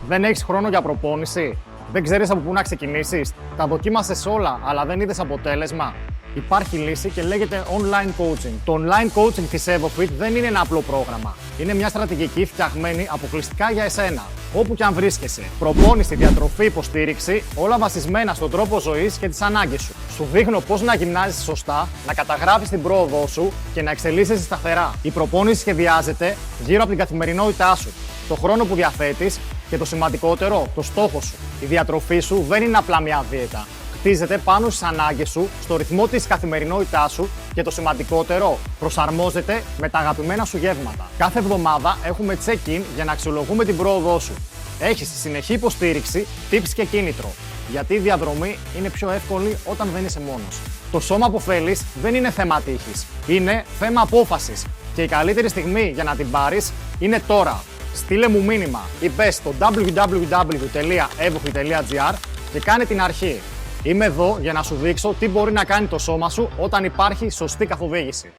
Δεν έχεις χρόνο για προπόνηση. Δεν ξέρεις από πού να ξεκινήσεις. Τα δοκίμασες όλα, αλλά δεν είδες αποτέλεσμα. Υπάρχει λύση και λέγεται online coaching. Το online coaching της EvoFit δεν είναι ένα απλό πρόγραμμα. Είναι μια στρατηγική φτιαγμένη αποκλειστικά για εσένα. Όπου και αν βρίσκεσαι. Προπόνηση, διατροφή, υποστήριξη, όλα βασισμένα στον τρόπο ζωής και τις ανάγκες σου. Σου δείχνω πώς να γυμνάζεις σωστά, να καταγράφεις την πρόοδό σου και να εξελίσσεσαι σταθερά. Η προπόνηση σχεδιάζεται γύρω από την καθημερινότητά σου, το χρόνο που διαθέτεις και το σημαντικότερο, το στόχο σου. Η διατροφή σου δεν είναι απλά μια δίαιτα. Χτίζεται πάνω στις ανάγκες σου, στο ρυθμό της καθημερινότητάς σου και το σημαντικότερο, προσαρμόζεται με τα αγαπημένα σου γεύματα. Κάθε εβδομάδα έχουμε check-in για να αξιολογούμε την πρόοδό σου. Έχεις συνεχή υποστήριξη, tips και κίνητρο. Γιατί η διαδρομή είναι πιο εύκολη όταν δεν είσαι μόνος. Το σώμα που θέλεις δεν είναι θέμα τύχης. Είναι θέμα απόφασης. Και η καλύτερη στιγμή για να την πάρεις είναι τώρα. Στείλε μου μήνυμα ή μπες στο www.evofit.gr και κάνε την αρχή. Είμαι εδώ για να σου δείξω τι μπορεί να κάνει το σώμα σου όταν υπάρχει σωστή καθοδήγηση.